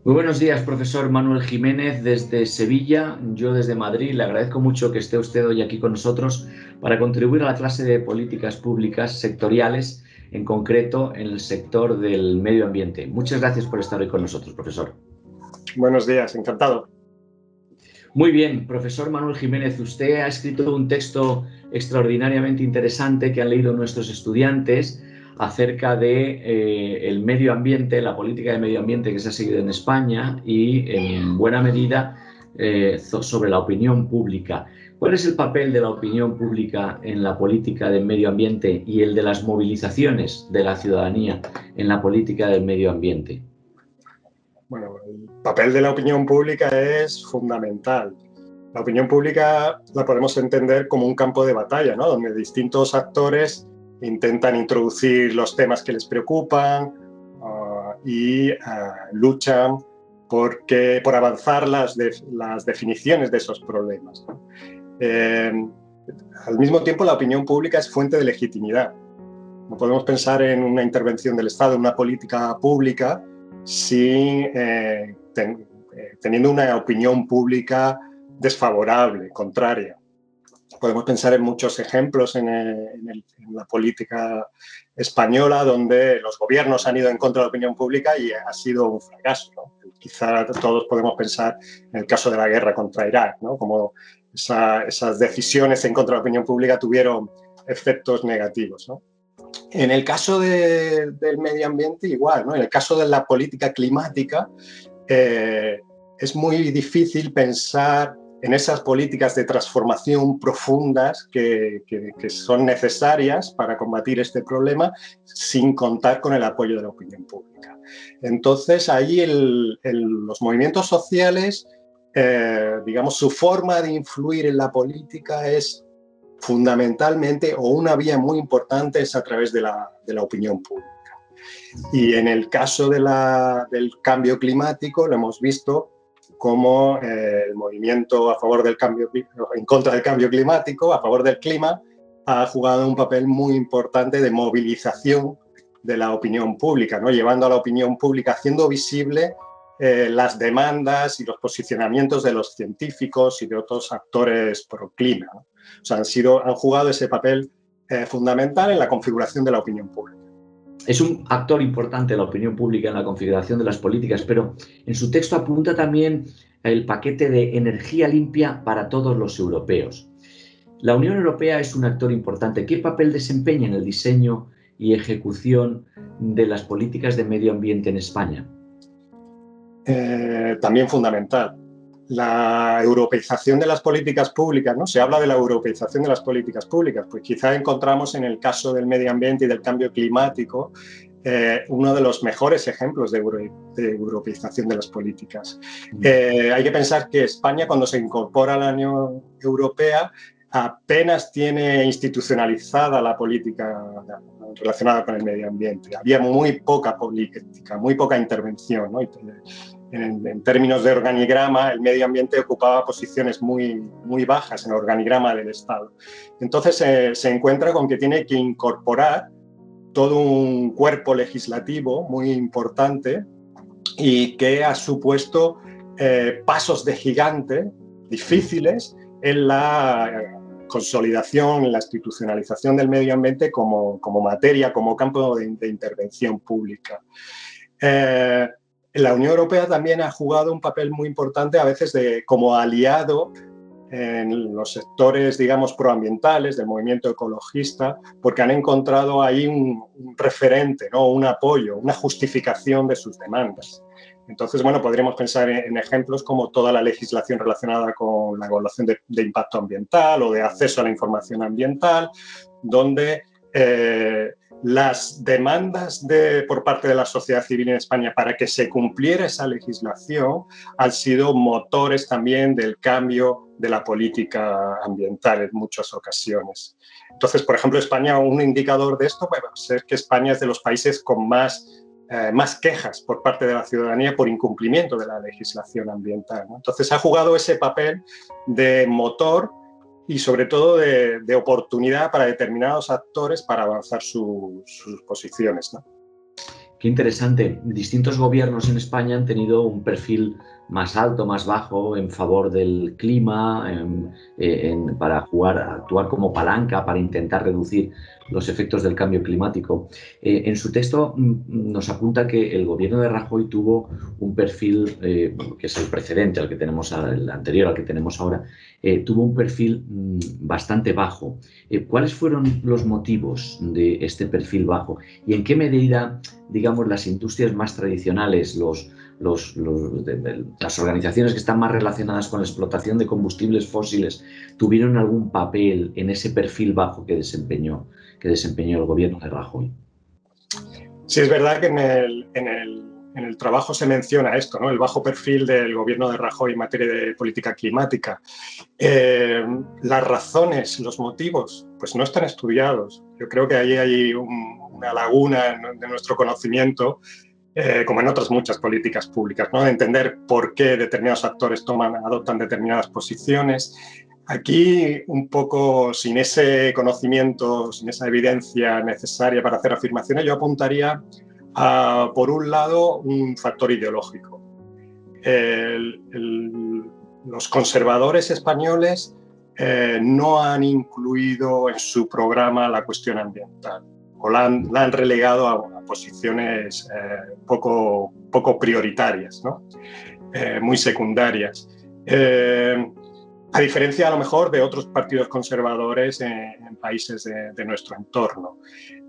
Muy buenos días, profesor Manuel Jiménez, desde Sevilla, yo desde Madrid. Le agradezco mucho que esté usted hoy aquí con nosotros para contribuir a la clase de políticas públicas sectoriales, en concreto en el sector del medio ambiente. Muchas gracias por estar hoy con nosotros, profesor. Buenos días, encantado. Muy bien, profesor Manuel Jiménez, usted ha escrito un texto extraordinariamente interesante que han leído nuestros estudiantes acerca de el medio ambiente, la política de medio ambiente que se ha seguido en España y, en buena medida, sobre la opinión pública. ¿Cuál es el papel de la opinión pública en la política del medio ambiente y el de las movilizaciones de la ciudadanía en la política del medio ambiente? Bueno, el papel de la opinión pública es fundamental. La opinión pública la podemos entender como un campo de batalla, ¿no? Donde distintos actores intentan introducir los temas que les preocupan y luchan por avanzar las definiciones de esos problemas, ¿no? Al mismo tiempo, la opinión pública es fuente de legitimidad. No podemos pensar en una intervención del Estado, en una política pública, teniendo una opinión pública desfavorable, contraria. Podemos pensar en muchos ejemplos en la política española donde los gobiernos han ido en contra de la opinión pública y ha sido un fracaso, ¿no? Quizá todos podemos pensar en el caso de la guerra contra Irak, ¿no? Como esas decisiones en contra de la opinión pública tuvieron efectos negativos, ¿no? En el caso del medio ambiente, igual, ¿no? En el caso de la política climática, es muy difícil pensar en esas políticas de transformación profundas que son necesarias para combatir este problema sin contar con el apoyo de la opinión pública. Entonces, ahí los movimientos sociales, digamos, su forma de influir en la política es fundamentalmente, o una vía muy importante, es a través de la opinión pública. Y en el caso del cambio climático, lo hemos visto como el movimiento a favor del cambio, en contra del cambio climático, a favor del clima, ha jugado un papel muy importante de movilización de la opinión pública, ¿no? Llevando a la opinión pública, haciendo visible las demandas y los posicionamientos de los científicos y de otros actores pro clima, ¿no? O sea, han jugado ese papel fundamental en la configuración de la opinión pública. Es un actor importante la opinión pública en la configuración de las políticas, pero en su texto apunta también el paquete de energía limpia para todos los europeos. La Unión Europea es un actor importante. ¿Qué papel desempeña en el diseño y ejecución de las políticas de medio ambiente en España? También fundamental. La europeización de las políticas públicas, ¿no? Se habla de la europeización de las políticas públicas, pues quizá encontramos en el caso del medio ambiente y del cambio climático uno de los mejores ejemplos de europeización de las políticas. Hay que pensar que España, cuando se incorpora a la Unión Europea, apenas tiene institucionalizada la política relacionada con el medio ambiente. Había muy poca política, muy poca intervención, ¿no? En términos de organigrama, el medio ambiente ocupaba posiciones muy, muy bajas en el organigrama del Estado. Entonces se encuentra con que tiene que incorporar todo un cuerpo legislativo muy importante y que ha supuesto pasos de gigante difíciles en la consolidación, en la institucionalización del medio ambiente como materia, como campo de intervención pública. La Unión Europea también ha jugado un papel muy importante a veces como aliado en los sectores, digamos, proambientales del movimiento ecologista, porque han encontrado ahí un referente, ¿no? Un apoyo, una justificación de sus demandas. Entonces, bueno, podríamos pensar en ejemplos como toda la legislación relacionada con la evaluación de impacto ambiental o de acceso a la información ambiental, donde las demandas por parte de la sociedad civil en España para que se cumpliera esa legislación han sido motores también del cambio de la política ambiental en muchas ocasiones. Entonces, por ejemplo, España, un indicador de esto puede ser que España es de los países con más quejas por parte de la ciudadanía por incumplimiento de la legislación ambiental, ¿no? Entonces, ha jugado ese papel de motor y sobre todo de oportunidad para determinados actores para avanzar sus posiciones, ¿no? Qué interesante. Distintos gobiernos en España han tenido un perfil más alto, más bajo en favor del clima, para actuar como palanca, para intentar reducir los efectos del cambio climático. En su texto nos apunta que el gobierno de Rajoy tuvo un perfil, que es el precedente al que tenemos, el anterior al que tenemos ahora, tuvo un perfil bastante bajo. ¿Cuáles fueron los motivos de este perfil bajo y en qué medida, digamos, las industrias más tradicionales, las organizaciones que están más relacionadas con la explotación de combustibles fósiles, tuvieron algún papel en ese perfil bajo que desempeñó el gobierno de Rajoy? Sí, es verdad que en el trabajo se menciona esto, ¿no? El bajo perfil del gobierno de Rajoy en materia de política climática. Las razones, los motivos, pues no están estudiados. Yo creo que ahí hay una laguna de nuestro conocimiento, como en otras muchas políticas públicas, ¿no? De entender por qué determinados actores adoptan determinadas posiciones. Aquí, un poco sin ese conocimiento, sin esa evidencia necesaria para hacer afirmaciones, yo apuntaría a, por un lado, un factor ideológico. Los conservadores españoles no han incluido en su programa la cuestión ambiental, o la han relegado a posiciones poco prioritarias, ¿no? Muy secundarias. A diferencia, a lo mejor, de otros partidos conservadores en países de nuestro entorno.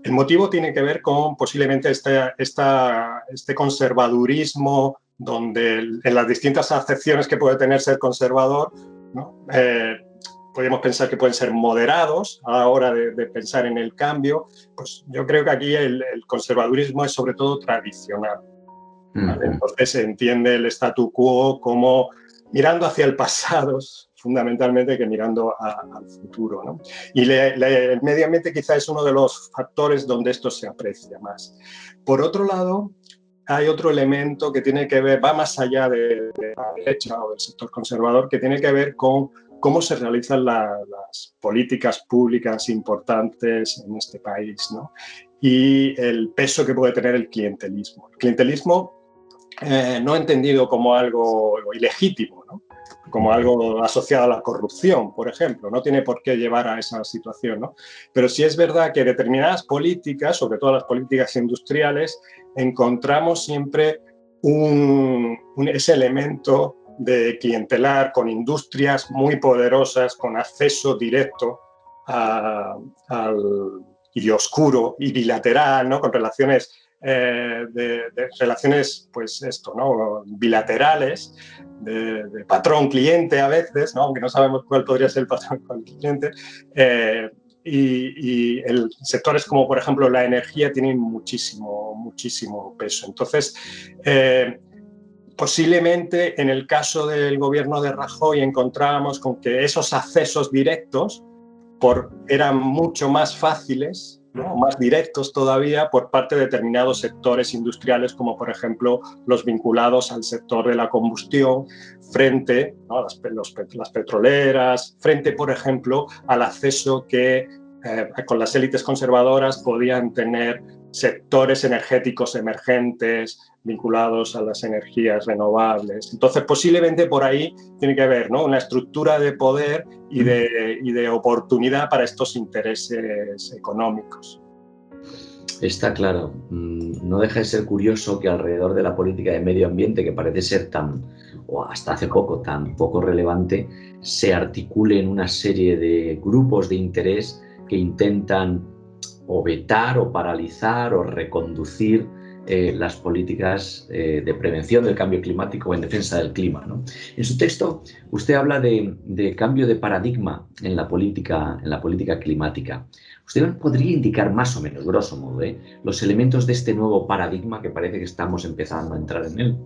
El motivo tiene que ver con posiblemente este conservadurismo, donde en las distintas acepciones que puede tener ser conservador, ¿no? Podemos pensar que pueden ser moderados a la hora de pensar en el cambio. Pues yo creo que aquí el conservadurismo es sobre todo tradicional, ¿vale? Entonces se entiende el statu quo como mirando hacia el pasado, fundamentalmente, que mirando al futuro, ¿no? Y el medio ambiente quizá es uno de los factores donde esto se aprecia más. Por otro lado, hay otro elemento que tiene que ver, va más allá de la derecha o del sector conservador, que tiene que ver con cómo se realizan las políticas públicas importantes en este país, ¿no? Y el peso que puede tener el clientelismo. El clientelismo no entendido como algo ilegítimo, ¿no? Como algo asociado a la corrupción, por ejemplo, no tiene por qué llevar a esa situación, ¿no? Pero sí es verdad que determinadas políticas, sobre todo las políticas industriales, encontramos siempre ese elemento de clientelar con industrias muy poderosas, con acceso directo y oscuro y bilateral, ¿no? Con relaciones de relaciones, pues esto, ¿no? Bilaterales, de patrón-cliente a veces, ¿no? Aunque no sabemos cuál podría ser el patrón con el cliente. Y sectores como, por ejemplo, la energía tienen muchísimo peso. Entonces, posiblemente en el caso del gobierno de Rajoy encontrábamos con que esos accesos directos eran mucho más fáciles, ¿no? Más directos todavía por parte de determinados sectores industriales, como por ejemplo los vinculados al sector de la combustión, frente, ¿no? a las petroleras, frente, por ejemplo, al acceso que con las élites conservadoras podían tener sectores energéticos emergentes vinculados a las energías renovables. Entonces, posiblemente por ahí tiene que haber, ¿no? Una estructura de poder y de oportunidad para estos intereses económicos. Está claro. No deja de ser curioso que alrededor de la política de medio ambiente, que parece ser o hasta hace poco, tan poco relevante, se articulen una serie de grupos de interés que intentan o vetar o paralizar o reconducir las políticas de prevención del cambio climático o en defensa del clima, ¿no? En su texto usted habla de cambio de paradigma en la política climática. ¿Usted podría indicar más o menos, grosso modo, los elementos de este nuevo paradigma que parece que estamos empezando a entrar en él?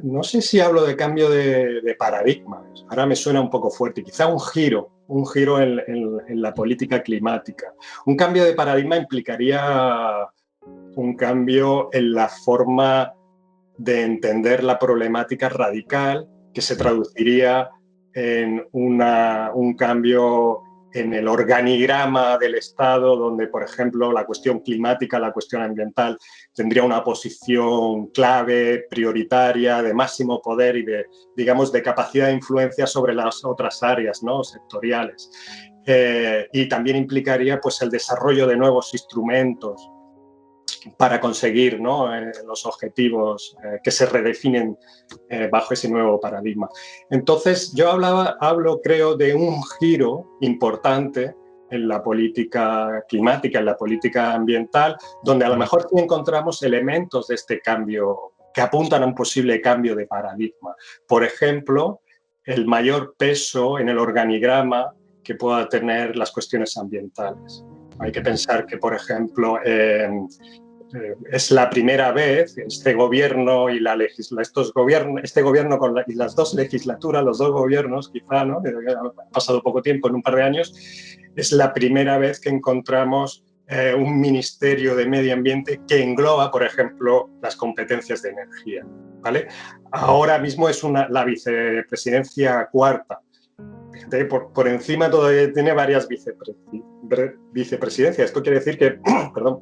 No sé si hablo de cambio de paradigma. Ahora me suena un poco fuerte. Quizá un giro en la política climática. Un cambio de paradigma implicaría un cambio en la forma de entender la problemática radical, que se traduciría en un cambio en el organigrama del Estado, donde, por ejemplo, la cuestión climática, la cuestión ambiental, tendría una posición clave, prioritaria, de máximo poder y de, digamos, de capacidad de influencia sobre las otras áreas, ¿no?, sectoriales. Y también implicaría, pues, el desarrollo de nuevos instrumentos para conseguir, ¿no?, los objetivos que se redefinen bajo ese nuevo paradigma. Entonces, yo hablo, creo, de un giro importante en la política climática, en la política ambiental, donde a lo mejor sí encontramos elementos de este cambio que apuntan a un posible cambio de paradigma. Por ejemplo, el mayor peso en el organigrama que pueda tener las cuestiones ambientales. Hay que pensar que, por ejemplo, es la primera vez este gobierno y este gobierno y las dos legislaturas, los dos gobiernos, quizá, ¿no?, ha pasado poco tiempo, en un par de años, es la primera vez que encontramos un ministerio de medio ambiente que engloba, por ejemplo, las competencias de energía, ¿vale? Ahora mismo es la vicepresidencia cuarta. Por encima todavía tiene varias vicepresidencias. Esto quiere decir que, perdón,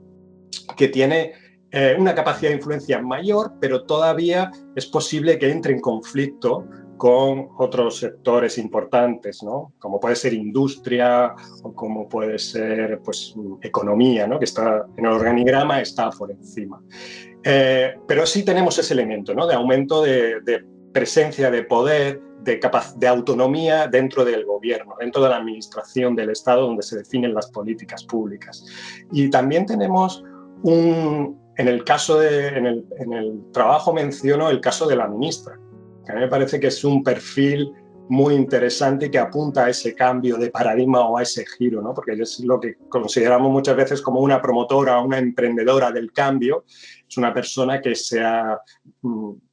que tiene una capacidad de influencia mayor, pero todavía es posible que entre en conflicto con otros sectores importantes, ¿no?, como puede ser industria o como puede ser, pues, economía, ¿no?, que está en el organigrama, está por encima. Pero sí tenemos ese elemento, ¿no?, de aumento de presencia, de poder, de autonomía dentro del gobierno, dentro de la administración del Estado, donde se definen las políticas públicas. Y también tenemos en el trabajo menciono el caso de la ministra, que a mí me parece que es un perfil muy interesante y que apunta a ese cambio de paradigma o a ese giro, ¿no?, porque es lo que consideramos muchas veces como una promotora, una emprendedora del cambio. Es una persona que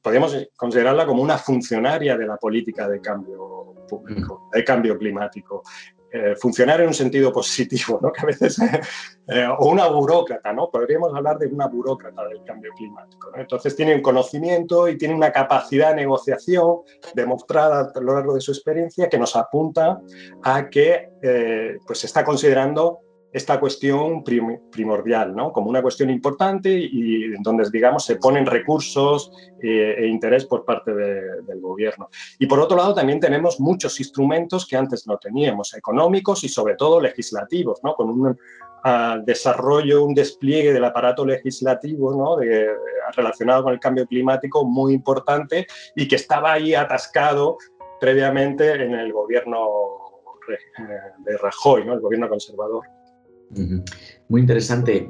podemos considerarla como una funcionaria de la política de cambio público, de cambio climático. Funcionar en un sentido positivo, ¿no?, que a veces, o una burócrata, ¿no?, podríamos hablar de una burócrata del cambio climático, ¿no? Entonces tiene un conocimiento y tiene una capacidad de negociación demostrada a lo largo de su experiencia que nos apunta a que pues se está considerando esta cuestión primordial, ¿no?, como una cuestión importante y donde, digamos, se ponen recursos e interés por parte del gobierno. Y por otro lado también tenemos muchos instrumentos que antes no teníamos, económicos y sobre todo legislativos, ¿no?, con un desarrollo, un despliegue del aparato legislativo, ¿no?, relacionado con el cambio climático muy importante y que estaba ahí atascado previamente en el gobierno de Rajoy, ¿no?, el gobierno conservador. Muy interesante.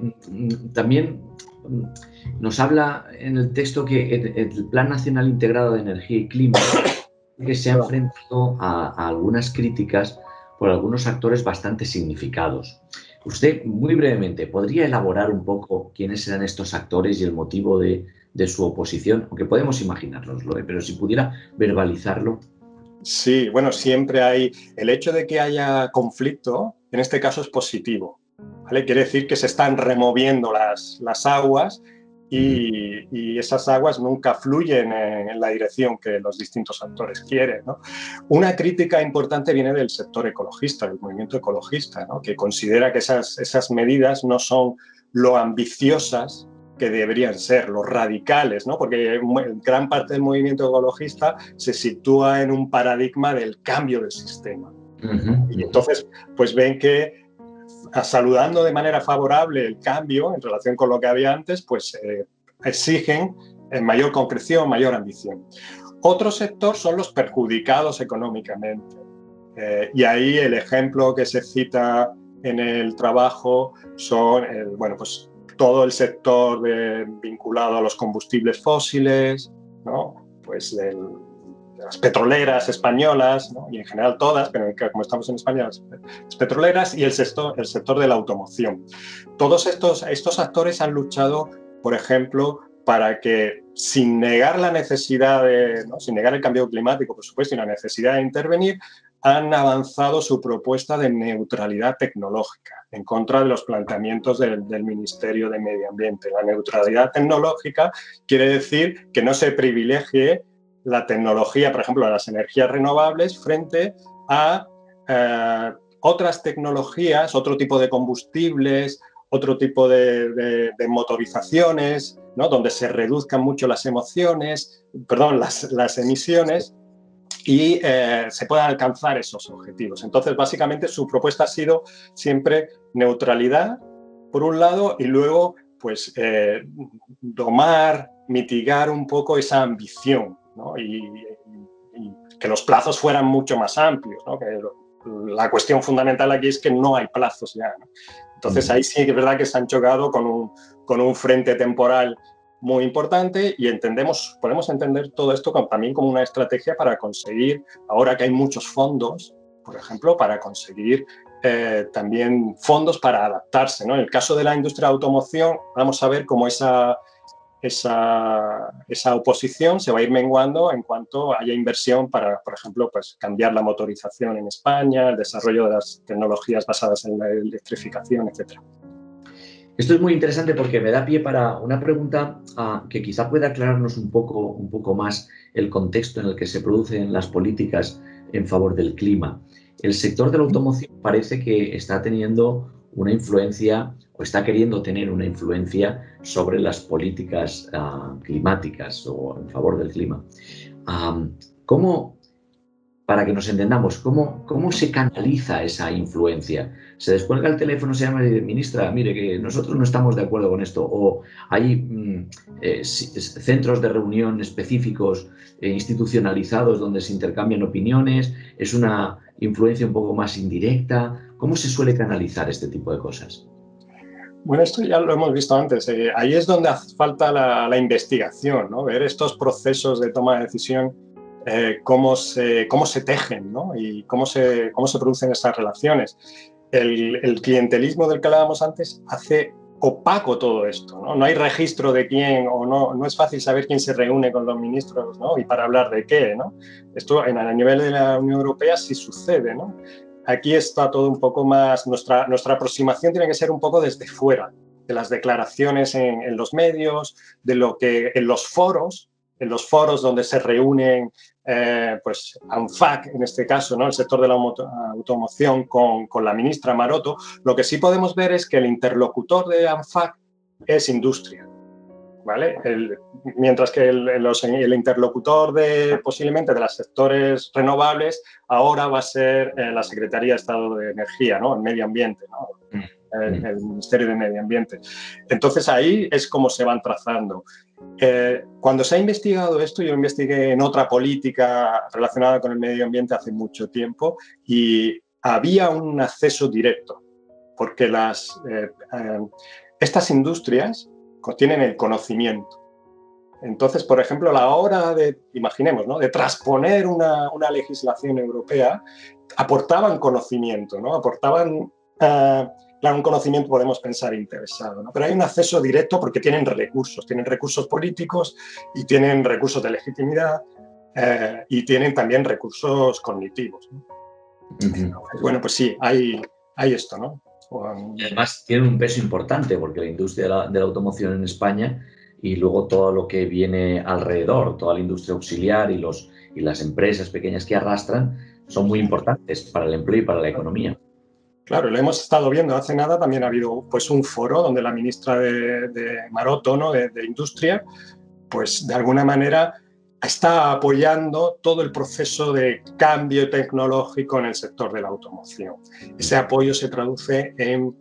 También nos habla en el texto que el Plan Nacional Integrado de Energía y Clima que se ha enfrentado a algunas críticas por algunos actores bastante significados. Usted, muy brevemente, ¿podría elaborar un poco quiénes eran estos actores y el motivo de su oposición? Aunque podemos imaginárnoslo, pero si pudiera verbalizarlo. Sí, bueno, siempre hay... El hecho de que haya conflicto, en este caso, es positivo, ¿vale? Quiere decir que se están removiendo las aguas y esas aguas nunca fluyen en la dirección que los distintos actores quieren, ¿no? Una crítica importante viene del sector ecologista, del movimiento ecologista, ¿no?, que considera que esas medidas no son lo ambiciosas que deberían ser, los radicales, ¿no?, porque gran parte del movimiento ecologista se sitúa en un paradigma del cambio del sistema. Y entonces, pues ven que saludando de manera favorable el cambio en relación con lo que había antes, pues exigen mayor concreción, mayor ambición. Otro sector son los perjudicados económicamente. Y ahí el ejemplo que se cita en el trabajo son, pues todo el sector vinculado a los combustibles fósiles, ¿no?, pues las petroleras españolas, ¿no?, y en general todas, pero como estamos en España, las petroleras, y el sector de la automoción. Todos estos actores han luchado, por ejemplo, para que, sin negar la necesidad sin negar el cambio climático, por supuesto, y la necesidad de intervenir, han avanzado su propuesta de neutralidad tecnológica en contra de los planteamientos del Ministerio de Medio Ambiente. La neutralidad tecnológica quiere decir que no se privilegie la tecnología, por ejemplo, de las energías renovables frente a otras tecnologías, otro tipo de combustibles, otro tipo de motorizaciones, ¿no? Donde se reduzcan mucho las emisiones y se puedan alcanzar esos objetivos. Entonces, básicamente, su propuesta ha sido siempre neutralidad, por un lado, y luego, pues, domar, mitigar un poco esa ambición, ¿no? Y que los plazos fueran mucho más amplios, ¿no? Que la cuestión fundamental aquí es que no hay plazos ya, ¿no? Entonces, ahí sí que es verdad que se han chocado con un frente temporal muy importante y podemos entender todo esto también como una estrategia para conseguir, ahora que hay muchos fondos, por ejemplo, para conseguir también fondos para adaptarse, ¿no? En el caso de la industria de automoción, vamos a ver cómo esa oposición se va a ir menguando en cuanto haya inversión para, por ejemplo, pues, cambiar la motorización en España, el desarrollo de las tecnologías basadas en la electrificación, etc. Esto es muy interesante porque me da pie para una pregunta que quizá pueda aclararnos un poco más el contexto en el que se producen las políticas en favor del clima. El sector de la automoción parece que está teniendo una influencia o está queriendo tener una influencia sobre las políticas climáticas o en favor del clima. ¿Cómo, para que nos entendamos, cómo se canaliza esa influencia? ¿Se descuelga el teléfono, se llama y dice, ministra, mire, que nosotros no estamos de acuerdo con esto? ¿O hay centros de reunión específicos institucionalizados donde se intercambian opiniones? ¿Es una influencia un poco más indirecta? ¿Cómo se suele canalizar este tipo de cosas? Bueno, esto ya lo hemos visto antes. Ahí es donde hace falta la investigación, ¿no? Ver estos procesos de toma de decisión, cómo se tejen, ¿no? Y cómo se producen estas relaciones. El clientelismo del que hablábamos antes hace opaco todo esto, ¿no? No hay registro de quién, o no es fácil saber quién se reúne con los ministros, ¿no? Y para hablar de qué, ¿no? Esto a nivel de la Unión Europea sí sucede, ¿no? Aquí está todo un poco más, nuestra aproximación tiene que ser un poco desde fuera, de las declaraciones en los medios, de lo que en los foros donde se reúnen, pues ANFAC en este caso, ¿no? El sector de la automoción con la ministra Maroto. Lo que sí podemos ver es que el interlocutor de ANFAC es industria, ¿vale? Mientras que el interlocutor posiblemente de los sectores renovables ahora va a ser la Secretaría de Estado de Energía, ¿no? El Medio Ambiente, ¿no? El Ministerio de Medio Ambiente. Entonces ahí es como se van trazando. Cuando se ha investigado esto, yo investigué en otra política relacionada con el medio ambiente hace mucho tiempo y había un acceso directo, porque estas industrias tienen el conocimiento. Entonces, por ejemplo, a la hora imaginemos, ¿no? De transponer una legislación europea, aportaban conocimiento, ¿no? Aportaban, claro, un conocimiento podemos pensar interesado, ¿no? Pero hay un acceso directo porque tienen recursos políticos y tienen recursos de legitimidad y tienen también recursos cognitivos, ¿no? Entonces, bueno, pues sí, hay esto, ¿no? Y además tiene un peso importante porque la industria de la automoción en España y luego todo lo que viene alrededor, toda la industria auxiliar y las empresas pequeñas que arrastran son muy importantes para el empleo y para la economía. Claro, lo hemos estado viendo. Hace nada también ha habido pues, un foro donde la ministra de Maroto, ¿no? de Industria, pues de alguna manera está apoyando todo el proceso de cambio tecnológico en el sector de la automoción. Ese apoyo se traduce en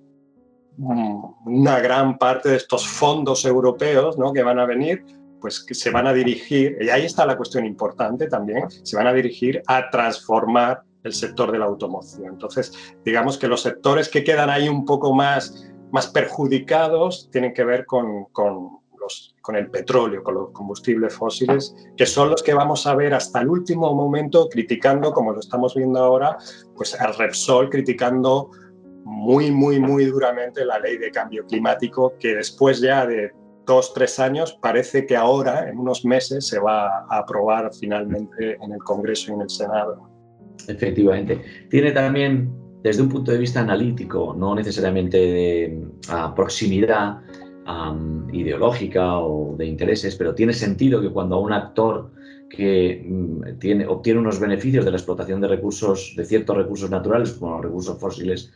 una gran parte de estos fondos europeos, ¿no? que van a venir, pues que se van a dirigir, y ahí está la cuestión importante también, se van a dirigir a transformar el sector de la automoción. Entonces, digamos que los sectores que quedan ahí un poco más perjudicados tienen que ver con el petróleo, con los combustibles fósiles, que son los que vamos a ver hasta el último momento criticando, como lo estamos viendo ahora, pues al Repsol criticando muy, muy, muy duramente la ley de cambio climático, que después ya de 2-3 años parece que ahora, en unos meses, se va a aprobar finalmente en el Congreso y en el Senado. Efectivamente. Tiene también, desde un punto de vista analítico, no necesariamente de proximidad ideológica o de intereses, pero tiene sentido que cuando a un actor que obtiene unos beneficios de la explotación de ciertos recursos naturales, como los recursos fósiles,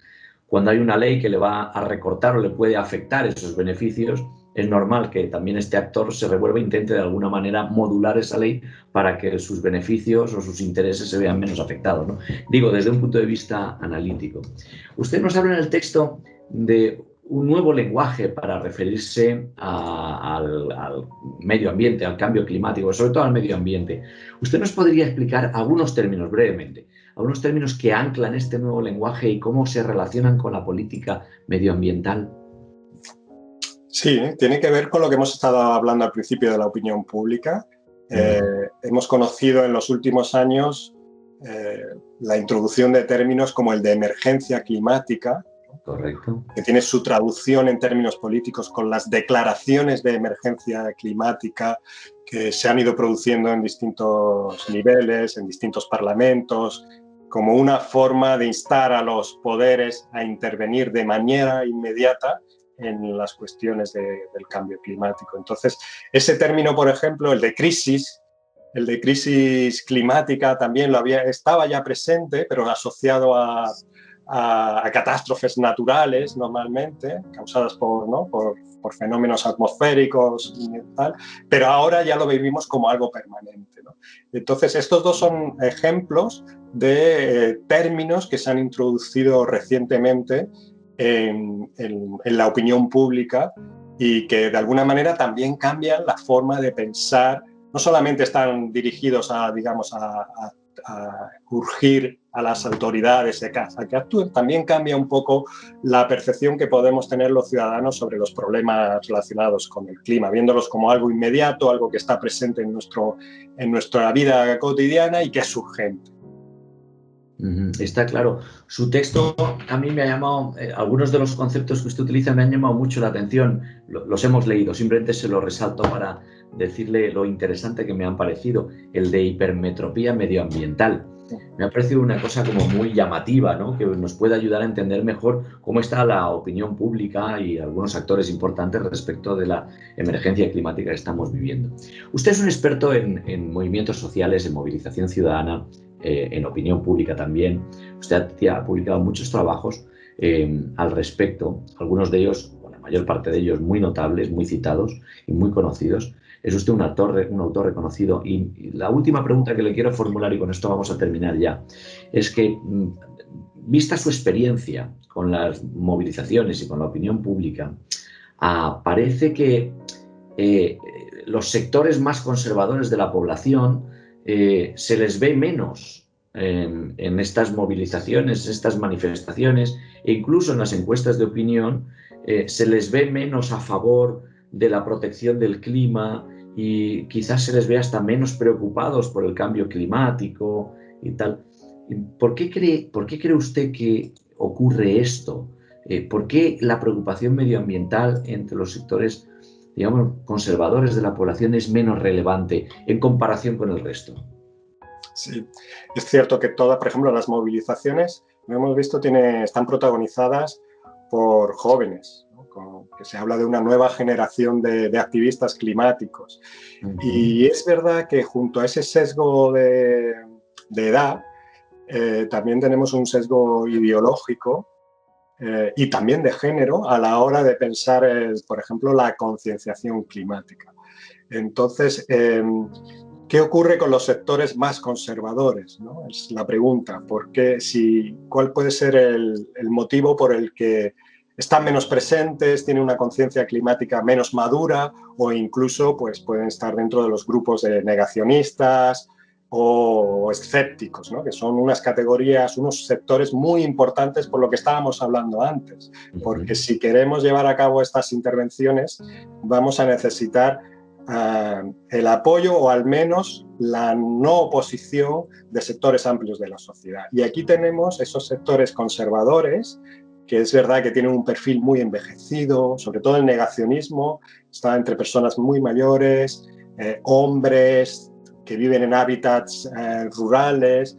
cuando hay una ley que le va a recortar o le puede afectar esos beneficios, es normal que también este actor se revuelva e intente de alguna manera modular esa ley para que sus beneficios o sus intereses se vean menos afectados, ¿no? Digo, desde un punto de vista analítico. Usted nos habla en el texto de un nuevo lenguaje para referirse al medio ambiente, al cambio climático, sobre todo al medio ambiente. ¿Usted nos podría explicar algunos términos brevemente, algunos términos que anclan este nuevo lenguaje y cómo se relacionan con la política medioambiental? Sí, tiene que ver con lo que hemos estado hablando al principio de la opinión pública. Hemos conocido en los últimos años la introducción de términos como el de emergencia climática, Correcto. que tiene su traducción en términos políticos con las declaraciones de emergencia climática que se han ido produciendo en distintos niveles, en distintos parlamentos, como una forma de instar a los poderes a intervenir de manera inmediata en las cuestiones del cambio climático. Entonces, ese término, por ejemplo, el de crisis climática también estaba ya presente, pero asociado a catástrofes naturales normalmente, causadas por fenómenos atmosféricos y tal, pero ahora ya lo vivimos como algo permanente, ¿no? Entonces, estos dos son ejemplos de términos que se han introducido recientemente en la opinión pública y que de alguna manera también cambian la forma de pensar. No solamente están dirigidos a urgir a las autoridades a que actúen, también cambia un poco la percepción que podemos tener los ciudadanos sobre los problemas relacionados con el clima, viéndolos como algo inmediato, algo que está presente en nuestra vida cotidiana y que es urgente. Está claro. Su texto a mí me ha llamado, algunos de los conceptos que usted utiliza me han llamado mucho la atención. Los hemos leído, simplemente se los resalto para decirle lo interesante que me han parecido. El de hipermetropía medioambiental. Me ha parecido una cosa como muy llamativa, ¿no? Que nos puede ayudar a entender mejor cómo está la opinión pública y algunos actores importantes respecto de la emergencia climática que estamos viviendo. Usted es un experto en movimientos sociales, en movilización ciudadana, en opinión pública también. Usted ha publicado muchos trabajos al respecto, algunos de ellos, o la mayor parte de ellos, muy notables, muy citados y muy conocidos. Es usted un autor reconocido. Y la última pregunta que le quiero formular, y con esto vamos a terminar ya, es que, vista su experiencia con las movilizaciones y con la opinión pública, parece que los sectores más conservadores de la población se les ve menos en estas movilizaciones, estas manifestaciones, e incluso en las encuestas de opinión se les ve menos a favor de la protección del clima y quizás se les ve hasta menos preocupados por el cambio climático y tal. ¿Por qué cree usted que ocurre esto? ¿Por qué la preocupación medioambiental entre los sectores, digamos, conservadores de la población es menos relevante en comparación con el resto? Sí, es cierto que todas, por ejemplo, las movilizaciones, lo hemos visto, están protagonizadas por jóvenes, ¿no? Que se habla de una nueva generación de activistas climáticos. Y es verdad que junto a ese sesgo de edad, también tenemos un sesgo ideológico y también de género a la hora de pensar, por ejemplo, la concienciación climática. Entonces, ¿qué ocurre con los sectores más conservadores, ¿no? Es la pregunta. ¿Cuál puede ser el motivo por el que están menos presentes, tienen una conciencia climática menos madura o incluso pues, pueden estar dentro de los grupos de negacionistas o escépticos, ¿no? Que son unas categorías, unos sectores muy importantes por lo que estábamos hablando antes? Porque si queremos llevar a cabo estas intervenciones vamos a necesitar el apoyo o al menos la no oposición de sectores amplios de la sociedad. Y aquí tenemos esos sectores conservadores que es verdad que tienen un perfil muy envejecido, sobre todo el negacionismo, está entre personas muy mayores, hombres que viven en hábitats rurales,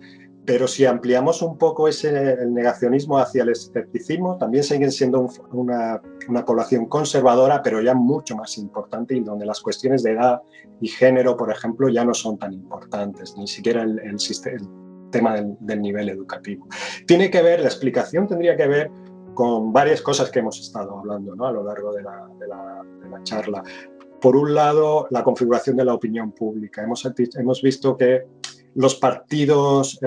Pero si ampliamos un poco el negacionismo hacia el escepticismo, también siguen siendo una población conservadora, pero ya mucho más importante, y donde las cuestiones de edad y género, por ejemplo, ya no son tan importantes, ni siquiera el tema del nivel educativo. Tiene que ver, la explicación tendría que ver con varias cosas que hemos estado hablando, ¿no?, a lo largo de la charla. Por un lado, la configuración de la opinión pública. Hemos visto que los partidos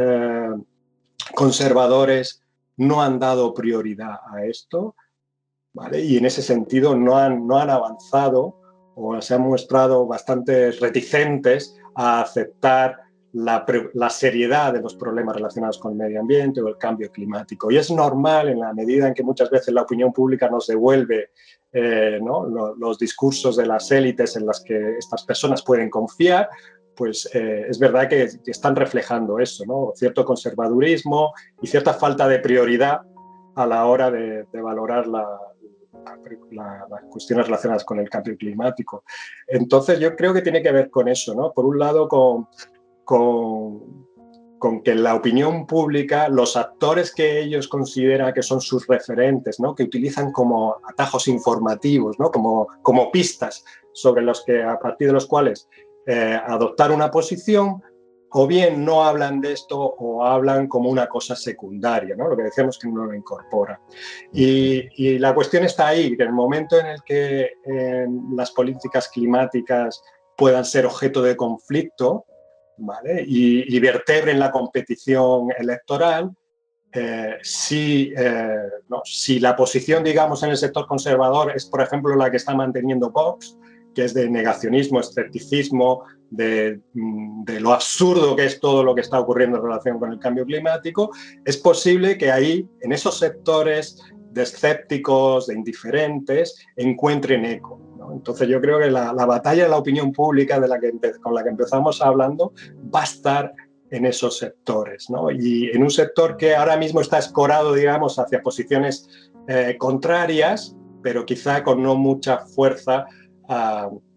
conservadores no han dado prioridad a esto, ¿vale? Y en ese sentido no han avanzado, o se han mostrado bastante reticentes a aceptar la seriedad de los problemas relacionados con el medio ambiente o el cambio climático. Y es normal, en la medida en que muchas veces la opinión pública nos devuelve ¿no?, los discursos de las élites en las que estas personas pueden confiar, pues es verdad que están reflejando eso, ¿no?, cierto conservadurismo y cierta falta de prioridad a la hora de valorar las cuestiones relacionadas con el cambio climático. Entonces yo creo que tiene que ver con eso, ¿no? Por un lado, con que la opinión pública, los actores que ellos consideran que son sus referentes, ¿no?, que utilizan como atajos informativos, ¿no?, como pistas sobre los que, a partir de los cuales adoptar una posición, o bien no hablan de esto o hablan como una cosa secundaria, ¿no?, lo que decíamos, que no lo incorpora. Y la cuestión está ahí, que en el momento en el que las políticas climáticas puedan ser objeto de conflicto, ¿vale?, y vertebren la competición electoral, si la posición, digamos, en el sector conservador es, por ejemplo, la que está manteniendo Vox, que es de negacionismo, escepticismo, de lo absurdo que es todo lo que está ocurriendo en relación con el cambio climático, es posible que ahí, en esos sectores de escépticos, de indiferentes, encuentren eco, ¿no? Entonces yo creo que la batalla de la opinión pública con la que empezamos hablando va a estar en esos sectores, ¿no? Y en un sector que ahora mismo está escorado, digamos, hacia posiciones contrarias, pero quizá con no mucha fuerza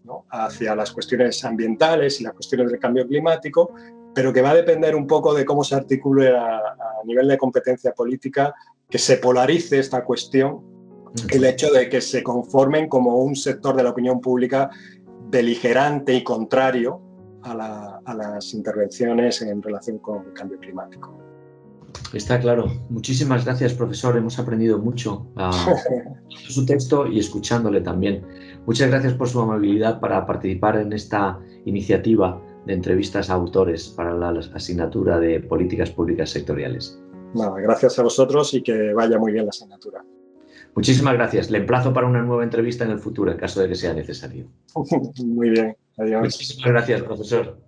¿no?, hacia las cuestiones ambientales y las cuestiones del cambio climático, pero que va a depender un poco de cómo se articule a nivel de competencia política, que se polarice esta cuestión, el hecho de que se conformen como un sector de la opinión pública beligerante y contrario a las intervenciones en relación con el cambio climático. Está claro. Muchísimas gracias, profesor. Hemos aprendido mucho a su texto y escuchándole también. Muchas gracias por su amabilidad para participar en esta iniciativa de entrevistas a autores para la asignatura de Políticas Públicas Sectoriales. Nada, gracias a vosotros y que vaya muy bien la asignatura. Muchísimas gracias. Le emplazo para una nueva entrevista en el futuro, en caso de que sea necesario. Muy bien. Adiós. Muchísimas gracias, profesor.